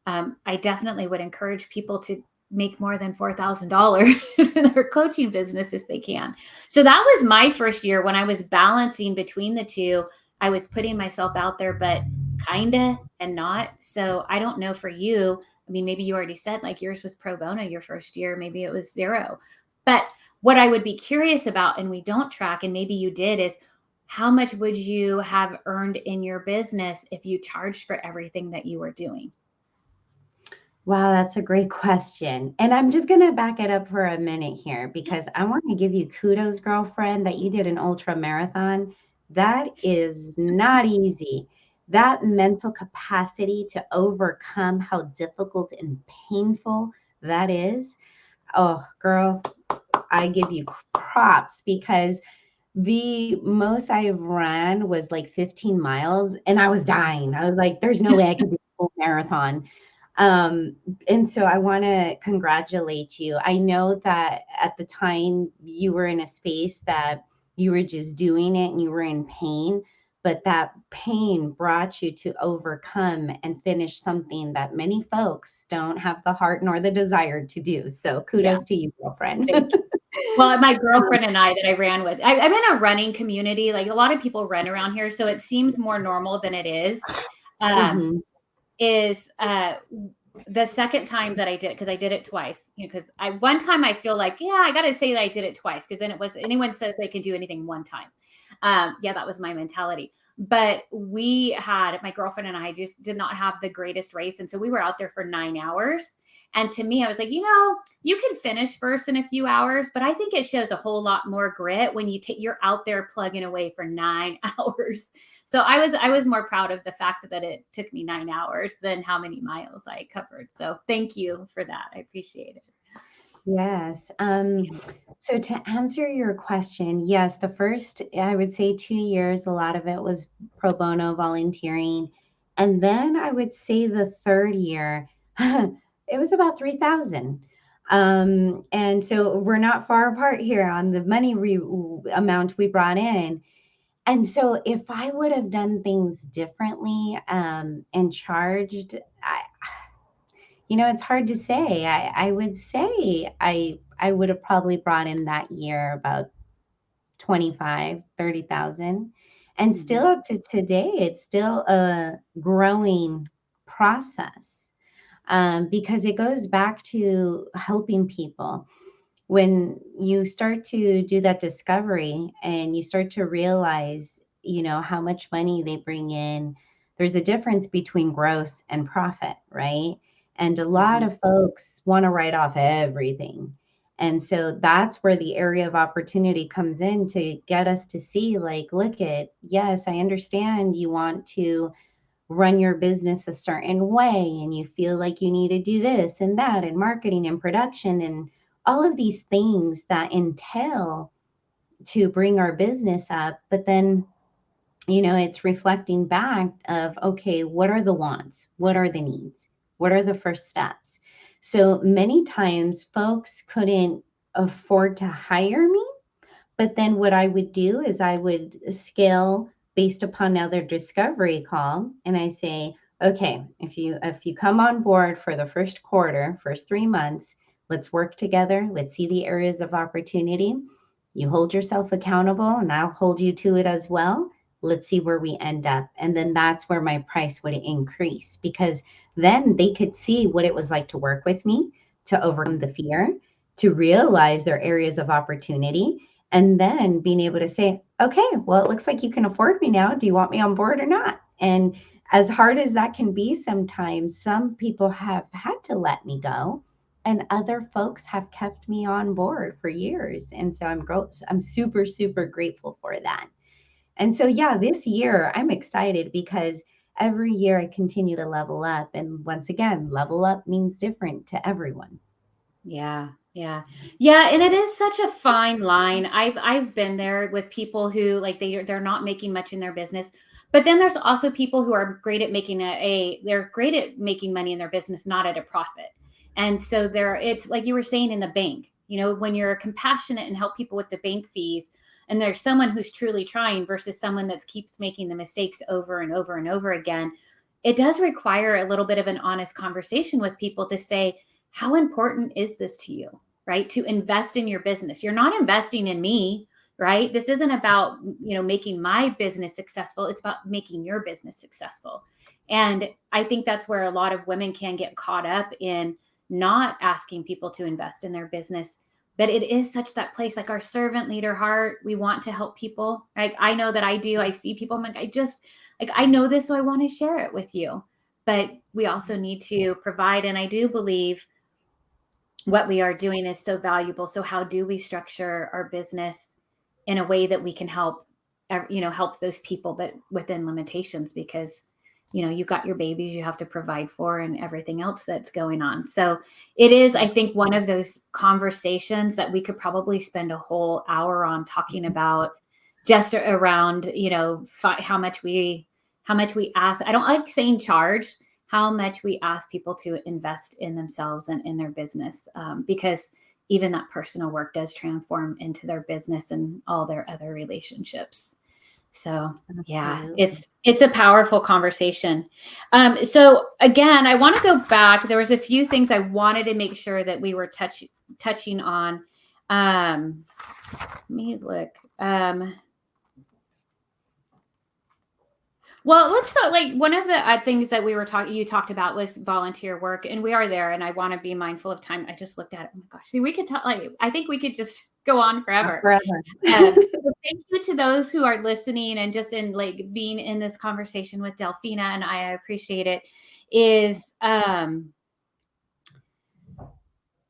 I definitely would encourage people to make more than $4,000 in their coaching business if they can. So that was my first year when I was balancing between the two. I was putting myself out there, but kinda and not. So I don't know for you. I mean, maybe you already said like yours was pro bono your first year, maybe it was zero. But what I would be curious about, and we don't track, and maybe you did, is how much would you have earned in your business if you charged for everything that you were doing? Wow, that's a great question. And I'm just going to back it up for a minute here because I want to give you kudos, girlfriend, that you did an ultra marathon. That is not easy. That mental capacity to overcome how difficult and painful that is. Oh, girl, I give you props because the most I ran was like 15 miles and I was dying. I was like, there's no way I could do a full marathon. Um, and so I want to congratulate you. I know that at the time you were in a space that you were just doing it and you were in pain, but that pain brought you to overcome and finish something that many folks don't have the heart nor the desire to do. So Yeah, kudos to you, girlfriend. thank you. Well, my girlfriend and I that I ran with, I'm in a running community. Like a lot of people run around here, so it seems more normal than it is. Um, Mhm. is the second time that I did it, because I did it twice, because I one time I feel like, yeah, I got to say that I did it twice, because then it was anyone says they can do anything one time. Yeah, that was my mentality. But we had my girlfriend and I just did not have the greatest race, and so we were out there for 9 hours. And to me, I was like, you can finish first in a few hours, but I think it shows a whole lot more grit when you're out there plugging away for 9 hours. So I was more proud of the fact that it took me 9 hours than how many miles I covered. So thank you for that. I appreciate it. Yes. So to answer your question, yes, the first, I would say 2 years, a lot of it was pro bono volunteering. And then I would say the third year, it was about 3,000. And so we're not far apart here on the money amount we brought in. And so if I would have done things differently, and charged, it's hard to say. I would say I would have probably brought in that year about 25, 30,000. And still Mhm. up to today, it's still a growing process, because it goes back to helping people. When you start to do that discovery and you start to realize, how much money they bring in, there's a difference between gross and profit, right? And a lot Mhm. of folks want to write off everything. And so that's where the area of opportunity comes in to get us to see, like, look at, yes, I understand you want to run your business a certain way and you feel like you need to do this and that and marketing and production and all of these things that entail to bring our business up. But then, it's reflecting back of, okay, what are the wants? What are the needs? What are the first steps? So many times folks couldn't afford to hire me, but then what I would do is I would scale based upon now their discovery call. And I say, okay, if you come on board for the first quarter, first 3 months, let's work together. Let's see the areas of opportunity. You hold yourself accountable and I'll hold you to it as well. Let's see where we end up. And then that's where my price would increase because then they could see what it was like to work with me, to overcome the fear, to realize their areas of opportunity, and then being able to say, okay, well, it looks like you can afford me now. Do you want me on board or not? And as hard as that can be sometimes, some people have had to let me go and other folks have kept me on board for years. And so I'm super, super grateful for that. And so, yeah, this year I'm excited because every year I continue to level up. And once again, level up means different to everyone. Yeah, yeah. Yeah, and it is such a fine line. I've been there with people who like they're not making much in their business. But then there's also people who are great at making they're great at making money in their business, not at a profit. And so it's like you were saying in the bank, when you're compassionate and help people with the bank fees, and there's someone who's truly trying versus someone that keeps making the mistakes over and over and over again, it does require a little bit of an honest conversation with people to say, how important is this to you, right? To invest in your business. You're not investing in me, right? This isn't about, making my business successful. It's about making your business successful. And I think that's where a lot of women can get caught up in not asking people to invest in their business. But it is such that place, like our servant leader heart. We want to help people. Like I know that I do. I see people. I'm like, I know this, so I want to share it with you. But we also need to provide. And I do believe what we are doing is so valuable. So how do we structure our business in a way that we can help those people, but within limitations? Because you've got your babies you have to provide for and everything else that's going on. So it is, I think, one of those conversations that we could probably spend a whole hour on talking about, just around how much we ask. I don't like saying charge, how much we ask people to invest in themselves and in their business, because even that personal work does transform into their business and all their other relationships. So yeah, it's a powerful conversation. So again, I want to go back. There was a few things I wanted to make sure that we were touching on. Let me look. Well, let's talk. Like one of the things that you talked about was volunteer work, and we are there. And I want to be mindful of time. I just looked at it. Oh my gosh! See, we could talk. Like I think we could just go on forever. So thank you to those who are listening and just in like being in this conversation with Delphina and I appreciate it.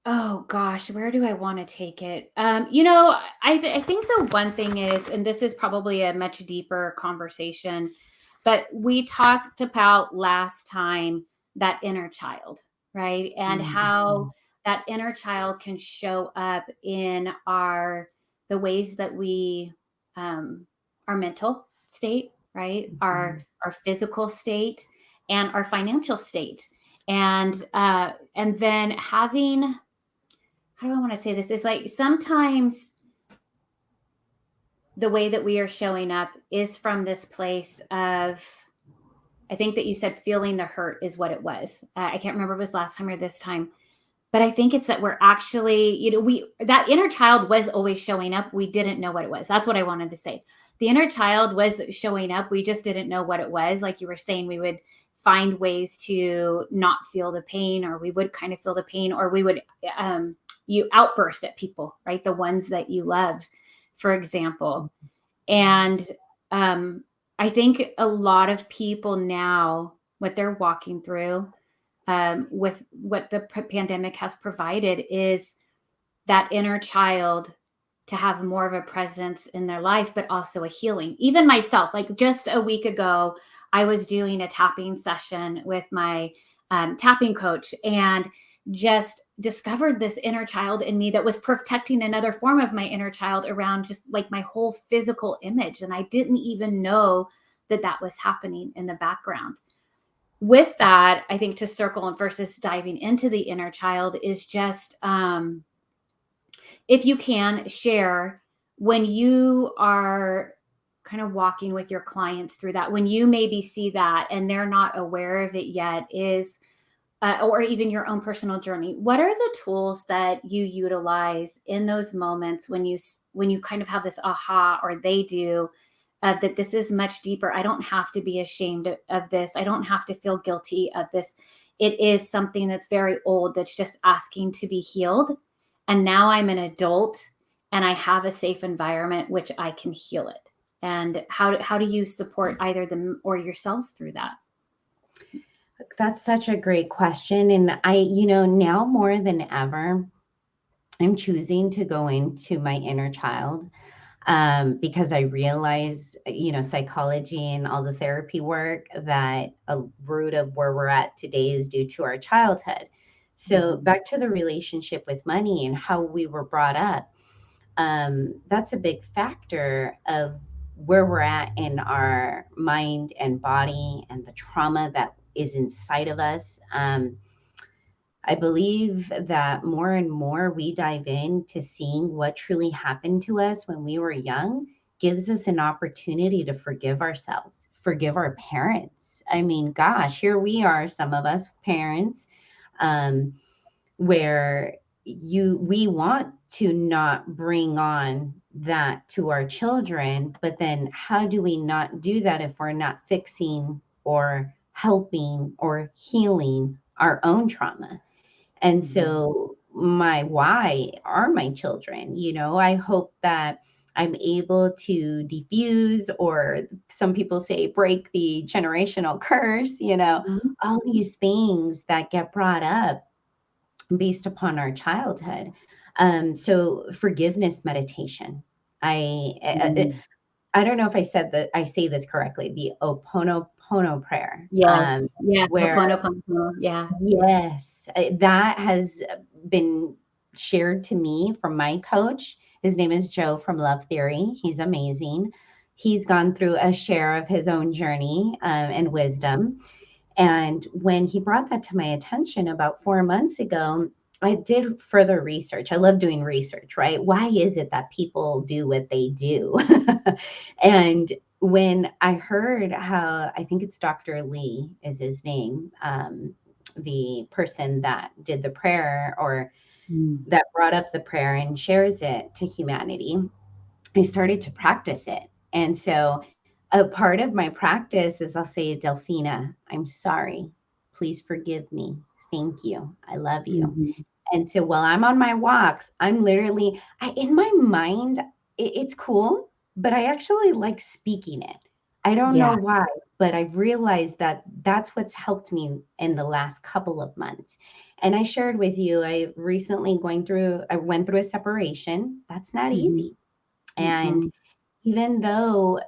Oh gosh, where do I want to take it? I think the one thing is, and this is probably a much deeper conversation, but we talked about last time that inner child, right? And how that inner child can show up in the ways that we, our mental state, right? Our physical state and our financial state. And then having, how do I want to say this? It's like sometimes the way that we are showing up is from this place of, I think that you said feeling the hurt is what it was. I can't remember if it was last time or this time, but I think it's that we're actually, that inner child was always showing up. We didn't know what it was. That's what I wanted to say. The inner child was showing up. We just didn't know what it was. Like you were saying, we would find ways to not feel the pain, or we would kind of feel the pain, or we would, you outburst at people, right? The ones that you love, for example. And I think a lot of people now, what they're walking through with what the pandemic has provided is that inner child to have more of a presence in their life, but also a healing. Even myself, like just a week ago, I was doing a tapping session with my tapping coach and just discovered this inner child in me that was protecting another form of my inner child around just like my whole physical image. And I didn't even know that that was happening in the background. With that, I think to circle versus diving into the inner child is just, if you can share when you are kind of walking with your clients through that, when you maybe see that and they're not aware of it yet, is or even your own personal journey, what are the tools that you utilize in those moments when you kind of have this aha, or they do, that this is much deeper. I don't have to be ashamed of this. I don't have to feel guilty of this. It is something that's very old, that's just asking to be healed. And now I'm an adult and I have a safe environment which I can heal it. And how do you support either them or yourselves through that? That's such a great question. And now more than ever, I'm choosing to go into my inner child, because I realize, psychology and all the therapy work, that a root of where we're at today is due to our childhood. So back to the relationship with money and how we were brought up, that's a big factor of where we're at in our mind and body and the trauma that is inside of us. I believe that more and more we dive into seeing what truly happened to us when we were young gives us an opportunity to forgive ourselves, forgive our parents. I mean, gosh, here we are, some of us parents, um, where we want to not bring on that to our children, but then how do we not do that if we're not fixing or helping or healing our own trauma? And Mhm. so my why are my children. I hope that I'm able to diffuse, or some people say break the generational curse, Mhm. all these things that get brought up based upon our childhood. So forgiveness meditation. I, I Mhm. I don't know if I say this correctly. The Oponopono prayer, Yes. Yeah. where Ho'oponopono. Yeah. yes, that has been shared to me from my coach. His name is Joe from Love Theory. He's amazing. He's gone through a share of his own journey and wisdom. And when he brought that to my attention about 4 months ago, I did further research. I love doing research, right? Why is it that people do what they do? And when I heard how, I think it's Dr. Lee is his name, the person that did the prayer, or Mm. that brought up the prayer and shares it to humanity, I started to practice it. And so a part of my practice is I'll say, Delphina, I'm sorry. Please forgive me. Thank you. I love you. Mhm. And so while I'm on my walks, I'm literally, in my mind, it's cool, but I actually like speaking it. I don't know Yeah. why, but I've realized that that's what's helped me in the last couple of months. And I shared with you, I went through a separation. That's not Mhm. easy. And Mm-mm. even though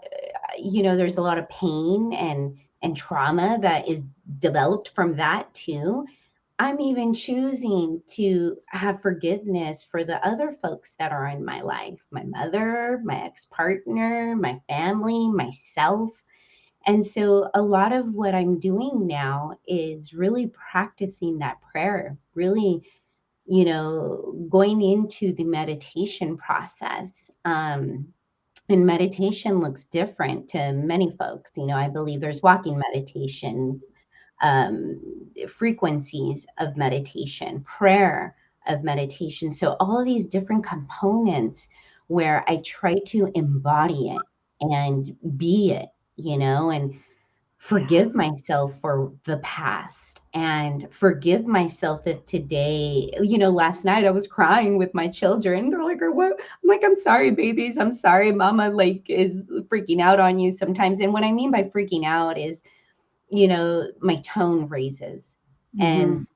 there's a lot of pain and trauma that is developed from that too, I'm even choosing to have forgiveness for the other folks that are in my life, my mother, my ex-partner, my family, myself. And so a lot of what I'm doing now is really practicing that prayer, really, going into the meditation process. And meditation looks different to many folks. I believe there's walking meditation, frequencies of meditation, prayer of meditation. So, all of these different components where I try to embody it and be it, and Yeah. forgive myself for the past and forgive myself if today, last night I was crying with my children. They're like, what? I'm like, I'm sorry, babies. I'm sorry. Mama like is freaking out on you sometimes. And what I mean by freaking out is, my tone raises, and Mhm.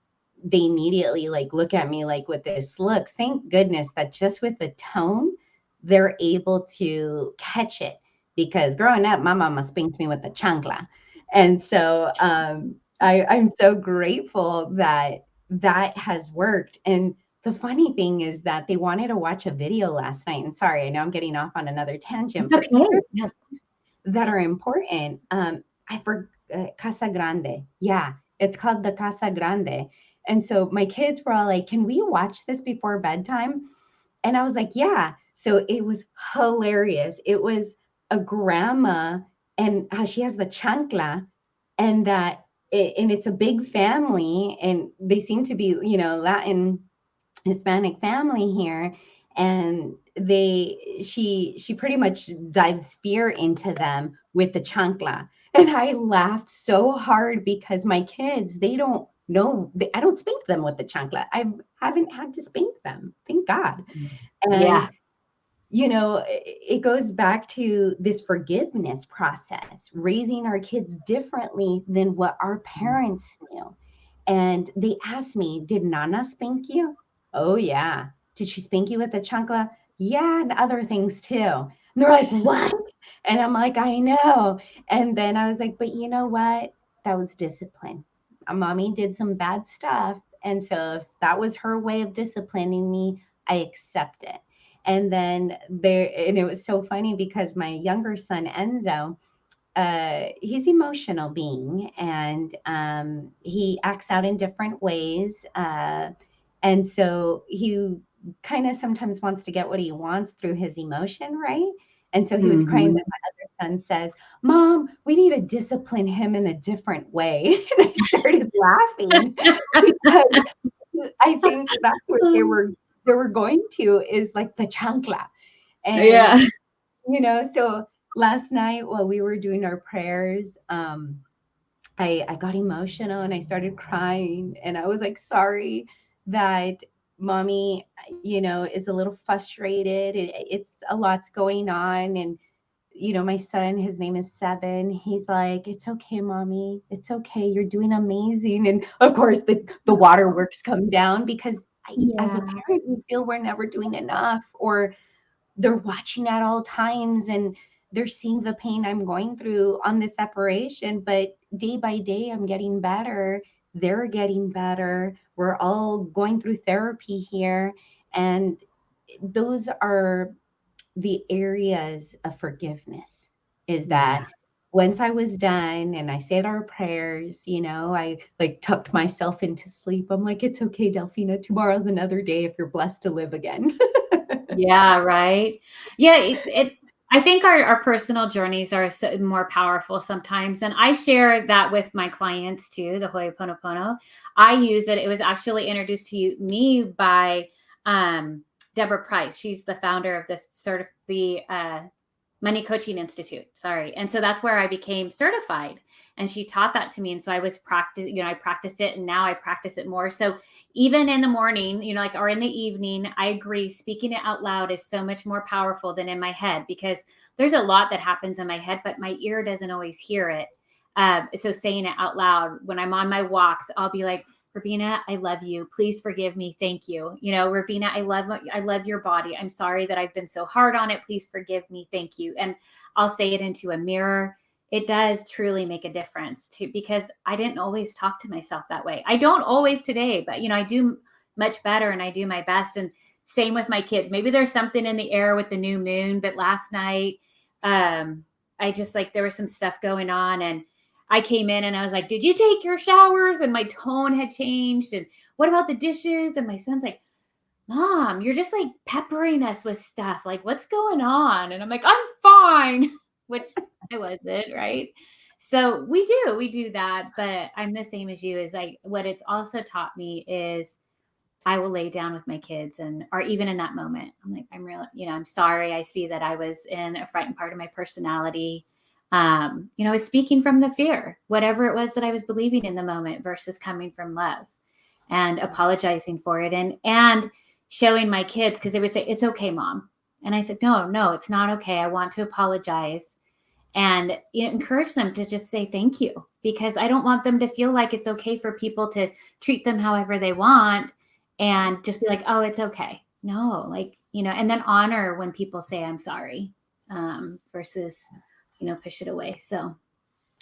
they immediately like look at me like with this look. Thank goodness that just with the tone, they're able to catch it, because growing up, my mama spanked me with a chancla. And so I'm so grateful that that has worked. And the funny thing is that they wanted to watch a video last night. And sorry, I know I'm getting off on another tangent, It's but here okay. Yes. that are important. I for Casa Grande. Yeah, it's called the Casa Grande. And so my kids were all like, "Can we watch this before bedtime?" And I was like, "Yeah." So it was hilarious. It was a grandma and how she has the chancla, and and it's a big family, and they seem to be, Latin Hispanic family here, and she pretty much dives fear into them with the chancla. And I laughed so hard because my kids, they don't know, I don't spank them with the chancla. I haven't had to spank them, thank God. Yeah. And it goes back to this forgiveness process, raising our kids differently than what our parents knew. And they asked me, "Did Nana spank you?" "Oh, yeah." "Did she spank you with a chancla?" "Yeah, and other things too." And they're like, "What?" And I'm like, "I know." And then I was like, "But you know what? That was discipline. Mommy did some bad stuff. And so if that was her way of disciplining me, I accept it." And then and it was so funny because my younger son, Enzo, he's emotional being, and he acts out in different ways. And so he kind of sometimes wants to get what he wants through his emotion, right? And so he was crying that my other son says, "Mom, we need to discipline him in a different way." And I started laughing because I think that's what they were going to, is like the chancla. And Yeah. so last night while we were doing our prayers, I got emotional and I started crying, and I was like, sorry that mommy, is a little frustrated. It's a lot's going on. And, my son, his name is 7. He's like, it's okay, mommy. It's okay. You're doing amazing. And of course the waterworks come down because as a Yeah. parent, we feel we're never doing enough, or they're watching at all times and they're seeing the pain I'm going through on this separation. But day by day, I'm getting better. They're getting better. We're all going through therapy here. And those are the areas of forgiveness, is Yeah. that once I was done and I said our prayers, I like tucked myself into sleep. I'm like, it's okay, Delphina. Tomorrow's another day if you're blessed to live again. Yeah, right. Yeah, I think our personal journeys are more powerful sometimes. And I share that with my clients too, the Ho'oponopono. I use it. It was actually introduced to me by Deborah Price. She's the founder of the Money Coaching Institute. Sorry. And so that's where I became certified. And she taught that to me. And so I practiced it, and now I practice it more. So even in the morning, or in the evening, I agree. Speaking it out loud is so much more powerful than in my head, because there's a lot that happens in my head, but my ear doesn't always hear it. So saying it out loud when I'm on my walks, I'll be like, Robina, I love you. Please forgive me. Thank you. Robina, I love your body. I'm sorry that I've been so hard on it. Please forgive me. Thank you. And I'll say it into a mirror. It does truly make a difference too, because I didn't always talk to myself that way. I don't always today, but I do much better and I do my best. And same with my kids. Maybe there's something in the air with the new moon, but last night, I just there was some stuff going on, and I came in and I was like, did you take your showers? And my tone had changed. And what about the dishes? And my son's like, Mom, you're just peppering us with stuff. Like, what's going on? And I'm like, I'm fine, which I wasn't, right? So we do that. But I'm the same as you. Is what it's also taught me is I will lay down with my kids, or even in that moment, I'm like, I'm real, I'm sorry. I see that I was in a frightened part of my personality. I was speaking from the fear, whatever it was that I was believing in the moment versus coming from love, and apologizing for it, and showing my kids, because they would say, it's okay, Mom. And I said, no, it's not okay. I want to apologize, and encourage them to just say thank you, because I don't want them to feel like it's okay for people to treat them however they want and just be like, oh, it's okay. No, and then honor when people say I'm sorry, versus, push it away. So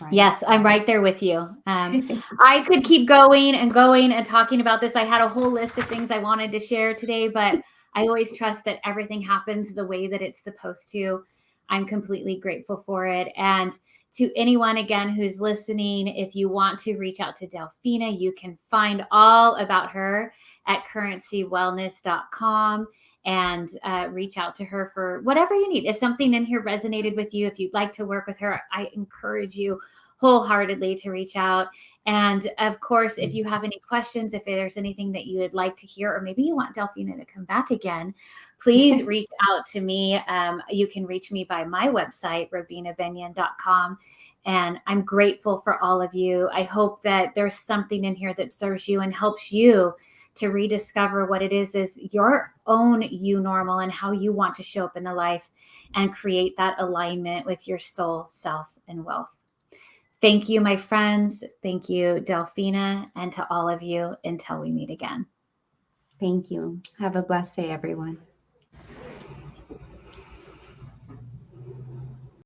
Right. yes, I'm right there with you. I could keep going and going and talking about this. I had a whole list of things I wanted to share today, but I always trust that everything happens the way that it's supposed to. I'm completely grateful for it. And to anyone, again, who's listening, if you want to reach out to Delphina, you can find all about her at currencywellness.com, and reach out to her for whatever you need. If something in here resonated with you, if you'd like to work with her, I encourage you wholeheartedly to reach out. And of course, if you have any questions, if there's anything that you would like to hear, or maybe you want Delphina to come back again, please reach out to me. You can reach me by my website, robinabennion.com. And I'm grateful for all of you. I hope that there's something in here that serves you and helps you to rediscover what it is your own you normal, and how you want to show up in the life and create that alignment with your soul, self, and wealth. Thank you, my friends. Thank you, Delphina, and to all of you until we meet again. Thank you. Have a blessed day, everyone.